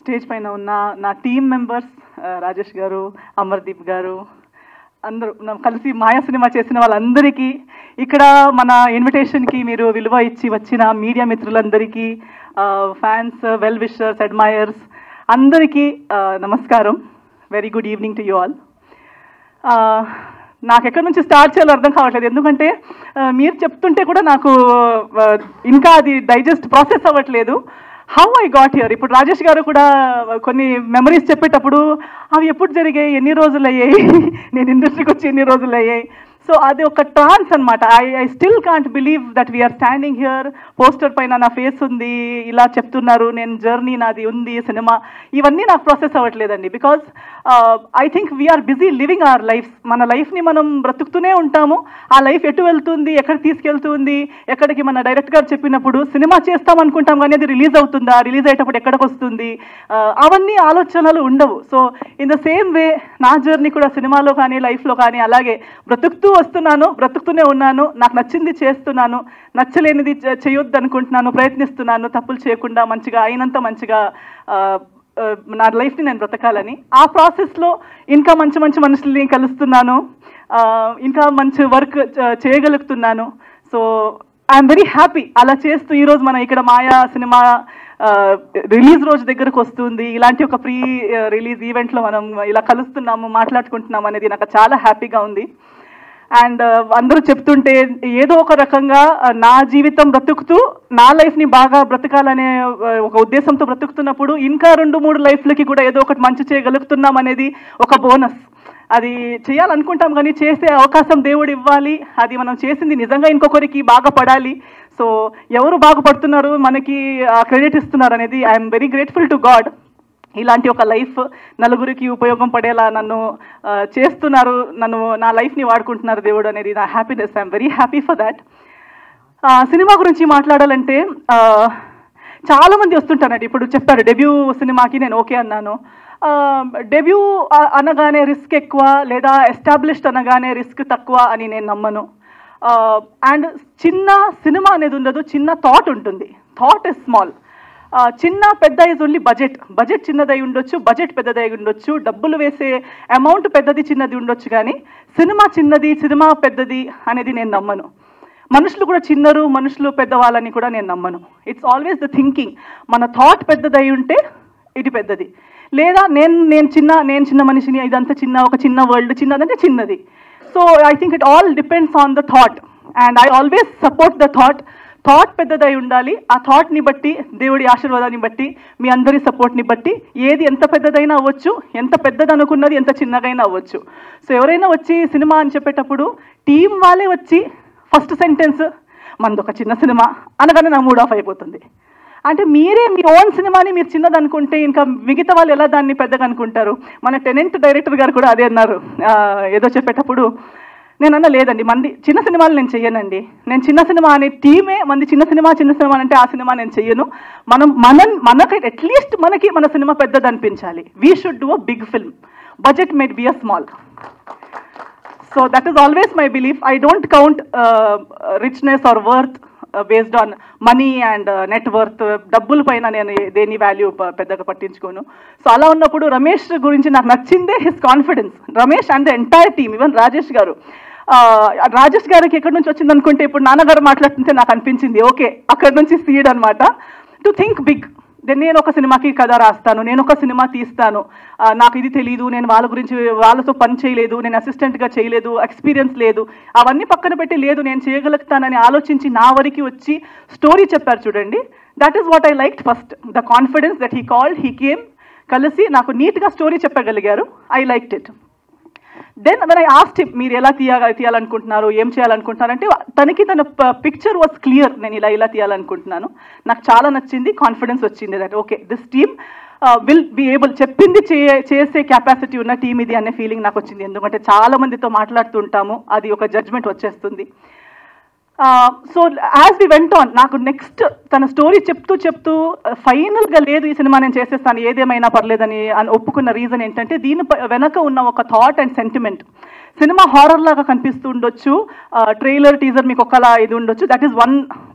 Stage పైన ఉన్న నా టీమ్ మెంబర్స్ రాజేష్ గారు, అమర్దీప్ గారు, అందరూ కలిసి మాయా సినిమా చేసిన వాళ్ళందరికీ, ఇక్కడ మన ఇన్విటేషన్కి మీరు విలువ ఇచ్చి వచ్చిన మీడియా మిత్రులందరికీ, ఫ్యాన్స్, వెల్ విషర్స్, అడ్మైయర్స్ అందరికీ నమస్కారం. Very good evening to you all. నాకు ఎక్కడి నుంచి స్టార్ట్ చేయాలో అర్థం కావట్లేదు, ఎందుకంటే మీరు చెప్తుంటే కూడా నాకు ఇంకా అది డైజెస్ట్ ప్రాసెస్ అవ్వట్లేదు. How I got here. ఇప్పుడు రాజేష్ గారు కూడా కొన్ని మెమరీస్ చెప్పేటప్పుడు అవి ఎప్పుడు జరిగాయి, ఎన్ని రోజులు అయ్యాయి, నేను ఇండస్ట్రీకి వచ్చి ఎన్ని రోజులు అయ్యాయి. సో అది ఒక ట్రాన్స్ అనమాట. I still can't believe that we're standing here. Poster పైన నా ఫేస్ ఉంది, ఇలా చెప్తున్నారు, నేను జర్నీ నాది ఉంది, సినిమా, ఇవన్నీ నాకు ప్రాసెస్ అవ్వట్లేదండి. Because I think we're busy living our life. మన లైఫ్ని మనం బ్రతుకుతూనే ఉంటాము. ఆ లైఫ్ ఎటు వెళ్తుంది, ఎక్కడ తీసుకెళ్తుంది, ఎక్కడికి మన డైరెక్ట్ గారు చెప్పినప్పుడు సినిమా చేస్తాం అనుకుంటాం, కానీ అది రిలీజ్ అవుతుందా, రిలీజ్ అయ్యేటప్పుడు ఎక్కడికి వస్తుంది, అవన్నీ ఆలోచనలు ఉండవు. So in the same way నా జర్నీ కూడా సినిమాలో కానీ లైఫ్లో కానీ అలాగే బ్రతుకుతూ వస్తున్నాను, బ్రతుకుతూనే ఉన్నాను. నాకు నచ్చింది చేస్తున్నాను, నచ్చలేనిది చేయొద్దు అనుకుంటున్నాను, ప్రయత్నిస్తున్నాను తప్పులు చేయకుండా మంచిగా అయినంత మంచిగా నా లైఫ్ని నేను బ్రతకాలని. ఆ ప్రాసెస్లో ఇంకా మంచి మంచి మనుషుల్ని కలుస్తున్నాను, ఇంకా మంచి వర్క్ చేయగలుగుతున్నాను. So I'm very happy. అలా చేస్తూ ఈరోజు మనం ఇక్కడ మాయా సినిమా రిలీజ్ రోజు దగ్గరకు వస్తుంది, ఇలాంటి ఒక ప్రీ రిలీజ్ ఈవెంట్లో మనం ఇలా కలుస్తున్నాము, మాట్లాడుకుంటున్నాము అనేది నాకు చాలా హ్యాపీగా ఉంది. అండ్ అందరూ చెప్తుంటే ఏదో ఒక రకంగా నా జీవితం బ్రతుకుతూ నా లైఫ్ని బాగా బ్రతకాలనే ఒక ఉద్దేశంతో బ్రతుకుతున్నప్పుడు ఇంకా 2-3 లైఫ్లకి కూడా ఏదో ఒకటి మంచి చేయగలుగుతున్నాం అనేది ఒక బోనస్. అది చేయాలనుకుంటాం కానీ చేసే అవకాశం దేవుడు ఇవ్వాలి. అది మనం చేసింది నిజంగా ఇంకొకరికి బాగా పడాలి. సో ఎవరు బాగుపడుతున్నారు, మనకి క్రెడిట్ ఇస్తున్నారు అనేది I'm very grateful to God. ఇలాంటి ఒక లైఫ్ నలుగురికి ఉపయోగం పడేలా నన్ను చేస్తున్నారు, నా లైఫ్ని వాడుకుంటున్నారు దేవుడు అనేది నా happiness. I'm very happy for that. Cinema గురించి మాట్లాడాలంటే చాలామంది వస్తుంటారండి. ఇప్పుడు చెప్పారు డెబ్యూ సినిమాకి నేను ఓకే అన్నాను. డెబ్యూ అనగానే రిస్క్ ఎక్కువ, లేదా ఎస్టాబ్లిష్డ్ అనగానే రిస్క్ తక్కువ అని నేను నమ్మను. అండ్ చిన్న సినిమా అనేది ఉండదు, చిన్న థాట్ ఉంటుంది. Thought is small. చిన్న పెద్ద ఇస్ ఓన్లీ బడ్జెట్ చిన్నదై ఉండొచ్చు, బడ్జెట్ పెద్దదై ఉండొచ్చు, డబ్బులు వేసే అమౌంట్ పెద్దది చిన్నది ఉండొచ్చు, కానీ సినిమా చిన్నది, సినిమా పెద్దది అనేది నేను నమ్మను. మనుషులు కూడా చిన్నరు, మనుషులు పెద్దవాళ్ళని కూడా నేను నమ్మను. It's always the thinking. మన థాట్ పెద్దదై ఉంటే ఇది పెద్దది, లేదా నేను చిన్న మనిషిని, ఇదంతా చిన్న, ఒక చిన్న వరల్డ్ చిన్నదంటే చిన్నది. So I think it all depends on the thought, and I always support the thought. Thought పెద్దదై ఉండాలి. ఆ థాట్ని బట్టి, దేవుడి ఆశీర్వాదాన్ని బట్టి, మీ అందరి సపోర్ట్ని బట్టి ఏది ఎంత పెద్దదైనా అవ్వచ్చు, ఎంత పెద్దది అనుకున్నది ఎంత చిన్నగైనా అవ్వచ్చు. సో ఎవరైనా వచ్చి సినిమా అని చెప్పేటప్పుడు టీం వాళ్ళే వచ్చి ఫస్ట్ సెంటెన్స్ మనది ఒక చిన్న సినిమా అనగానే నా మూడ్ ఆఫ్ అయిపోతుంది. అంటే మీరే మీ ఓన్ సినిమాని మీరు చిన్నది అనుకుంటే ఇంకా మిగతా వాళ్ళు ఎలా దాన్ని పెద్దగా అనుకుంటారు? మన టెనెంట్ డైరెక్టర్ గారు కూడా అదే అన్నారు ఏదో చెప్పేటప్పుడు. నేను అన్న లేదండి, మంది చిన్న సినిమాలు నేను చెయ్యనండి. నేను చిన్న సినిమా అనే టీమే మంది చిన్న సినిమా అంటే ఆ సినిమా నేను చెయ్యను. మనకి అట్లీస్ట్ మనకి మన సినిమా పెద్దది అనిపించాలి. We should do a big film. Budget made be a small. So that is always my belief. I don't count richness or worth based on money and net worth. డబ్బుల పైన నేను దేని value పెద్దగా పట్టించుకోను. So అలా ఉన్నప్పుడు రమేష్ గురించి నాకు నచ్చిందే his confidence. Ramesh and the entire team, even Rajesh గారికి ఎక్కడి నుంచి వచ్చింది అనుకుంటే, ఇప్పుడు నాన్నగారు మాట్లాడుతుంటే నాకు అనిపించింది ఓకే అక్కడి నుంచి సీడ్ అనమాట. To think big. నేను ఒక సినిమాకి కథ రాస్తాను, నేను ఒక సినిమా తీస్తాను, నాకు ఇది తెలీదు, నేను వాళ్ళతో పని చేయలేదు, నేను అసిస్టెంట్గా చేయలేదు, ఎక్స్పీరియన్స్ లేదు, అవన్నీ పక్కన పెట్టి లేదు నేను చేయగలుగుతానని ఆలోచించి నా వరకు వచ్చి స్టోరీ చెప్పారు చూడండి. That is what I liked first. The confidence that he called, he came, కలిసి నాకు నీట్గా స్టోరీ చెప్పగలిగారు. I liked it. Then when I asked him, మీరు ఎలా తీయాలనుకుంటున్నారు, ఏం చేయాలనుకుంటున్నారు అంటే తనకి తన పిక్చర్ వాజ్ క్లియర్. నేను ఇలా తీయాలనుకుంటున్నాను, నాకు చాలా నచ్చింది, కాన్ఫిడెన్స్ వచ్చింది that okay this team will be able, చెప్పింది చేసే కెపాసిటీ ఉన్న టీమ్ ఇది అనే ఫీలింగ్ నాకు వచ్చింది. ఎందుకంటే చాలా మందితో మాట్లాడుతూ ఉంటాము, అది ఒక జడ్జ్మెంట్ వచ్చేస్తుంది. So as we went on, నాకు నెక్స్ట్ తన స్టోరీ చెప్తూ ఫైనల్గా లేదు ఈ సినిమా నేను చేసేస్తాను ఏదేమైనా పర్లేదని ఒప్పుకున్న రీజన్ ఏంటంటే దీని వెనక ఉన్న ఒక thought and sentiment. Cinema horror లాగా కనిపిస్తూ ఉండొచ్చు, ట్రైలర్ టీజర్ మీకు ఒకలా ఇది ఉండొచ్చు, దట్ ఈస్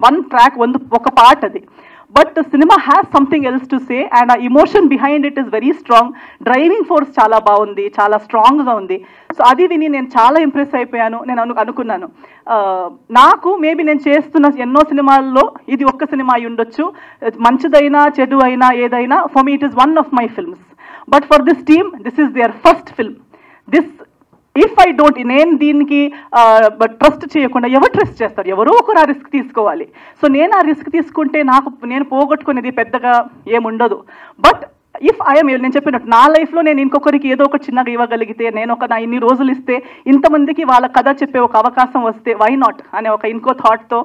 వన్ ట్రాక్, ఒక పార్ట్. అది but cinema has something else to say and ఆ emotion behind it is very strong. Driving force చాలా బాగుంది, చాలా స్ట్రాంగ్గా ఉంది. సో అది విని నేను చాలా ఇంప్రెస్ అయిపోయాను. నేను అనుకున్నాను నాకు మేబీ నేను చేస్తున్న ఎన్నో సినిమాల్లో ఇది ఒక్క సినిమా అయి ఉండొచ్చు, మంచిదైనా చెడు అయినా ఏదైనా, for me it is one of my films. But for this team this is their first film. This if I don't, నేను దీనికి ట్రస్ట్ చేయకుండా ఎవరు ట్రస్ట్ చేస్తారు? ఎవరో ఒకరు ఆ రిస్క్ తీసుకోవాలి. సో నేను ఆ రిస్క్ తీసుకుంటే నేను పోగొట్టుకునేది పెద్దగా ఏముండదు. బట్ ఇఫ్ ఐఎమ్, నేను చెప్పినట్టు నా లైఫ్లో నేను ఇంకొకరికి ఏదో ఒక చిన్నగా ఇవ్వగలిగితే, నేను నా ఇన్ని రోజులు ఇస్తే ఇంతమందికి వాళ్ళ కథ చెప్పే ఒక అవకాశం వస్తే వై నాట్ అనే ఒక ఇంకో థాట్తో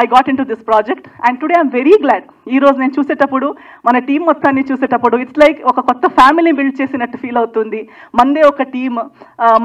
I got into this project and today I'm very glad. ఈ రోజు నేను చూసేటప్పుడు మన టీం మొత్తాన్ని చూసేటప్పుడు ఇట్స్ లైక్ ఒక కొత్త ఫ్యామిలీ బిల్డ్ చేసినట్టు ఫీల్ అవుతుంది. మందే ఒక టీమ్,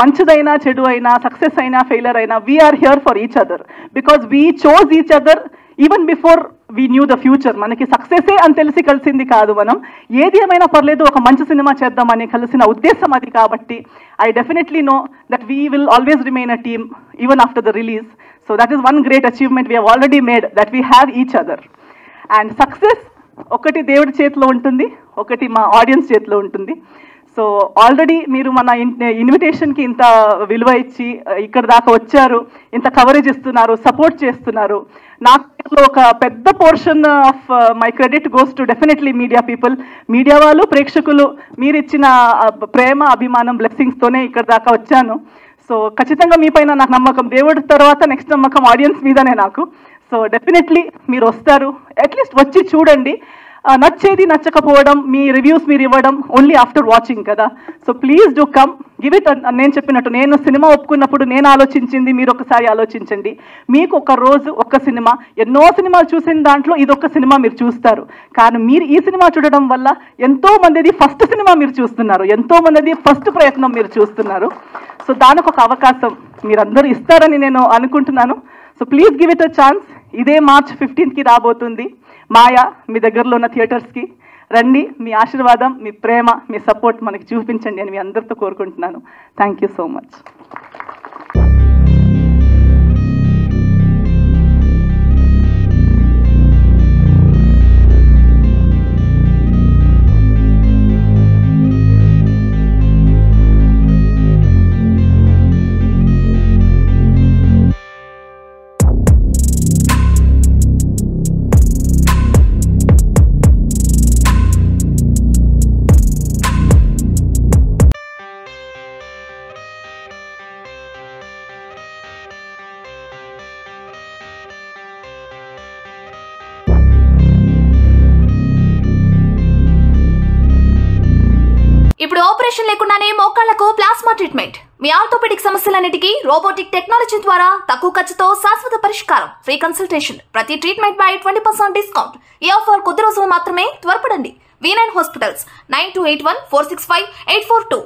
మంచిదైనా చెడు అయినా సక్సెస్ అయినా ఫెయిలర్ అయినా we're here for each other because we chose each other even before we knew the future. మనకి సక్సెసే అని తెలిసి కలిసింది కాదు, మనం ఏది ఏమైనా పర్లేదు ఒక మంచి సినిమా చేద్దామని కలిసిన ఉద్దేశం అది. కాబట్టి I definitely know that we will always remain a team even after the release. So that is one great achievement we have already made, that we have each other. And success ఒకటి దేవుడి చేతిలో ఉంటుంది, ఒకటి మా audience చేతిలో ఉంటుంది. So already మీరు మన ఇన్విటేషన్కి ఇంత విలువ ఇచ్చి ఇక్కడ దాకా వచ్చారు, ఇంత కవరేజ్ ఇస్తున్నారు, సపోర్ట్ చేస్తున్నారు. నాకు ఒక పెద్ద portion of my credit goes to definitely media people. Media వాళ్ళు, ప్రేక్షకులు, మీరు ఇచ్చిన ప్రేమ, అభిమానం, బ్లెస్సింగ్స్తోనే ఇక్కడ దాకా వచ్చాను. సో ఖచ్చితంగా మీ పైన నాకు నమ్మకం, దేవుడి తర్వాత నెక్స్ట్ నమ్మకం ఆడియన్స్ మీదనే నాకు. సో డెఫినెట్లీ మీరు వస్తారు, అట్లీస్ట్ వచ్చి చూడండి. నచ్చేది నచ్చకపోవడం, మీ రివ్యూస్ మీరు ఇవ్వడం ఓన్లీ ఆఫ్టర్ వాచింగ్ కదా. So please do come, give it. నేను చెప్పినట్టు నేను సినిమా ఒప్పుకున్నప్పుడు నేను ఆలోచించింది మీరు ఒకసారి ఆలోచించండి. మీకు ఒక రోజు ఒక్క సినిమా, ఎన్నో సినిమాలు చూసిన దాంట్లో ఇదొక్క సినిమా మీరు చూస్తారు. కానీ మీరు ఈ సినిమా చూడడం వల్ల ఎంతో మందిది ఫస్ట్ సినిమా మీరు చూస్తున్నారు, ఎంతో మందిది ఫస్ట్ ప్రయత్నం మీరు చూస్తున్నారు. సో దానికి ఒక అవకాశం మీరందరూ ఇస్తారని నేను అనుకుంటున్నాను. So please give it a chance. ఇదే March 15కి రాబోతుంది మాయా. మీ దగ్గరలో ఉన్న థియేటర్స్కి రండి. మీ ఆశీర్వాదం, మీ ప్రేమ, మీ సపోర్ట్ మనకి చూపించండి అని మీ అందరితో కోరుకుంటున్నాను. Thank you so much. ఇప్పుడు ఆపరేషన్ లేకుండానే మోకాళ్లకు ప్లాస్మా ట్రీట్మెంట్. మీ ఆర్థోపెడిక్ సమస్యలన్నిటికీ రోబోటిక్ టెక్నాలజీ ద్వారా తక్కువ ఖర్చుతో శాశ్వత పరిష్కారం. Free consultation. ప్రతి ట్రీట్మెంట్ పై 20% డిస్కౌంట్. ఈ ఆఫర్ కొద్ది రోజులు మాత్రమే. త్వరపడండి. V9 hospitals 9281465842.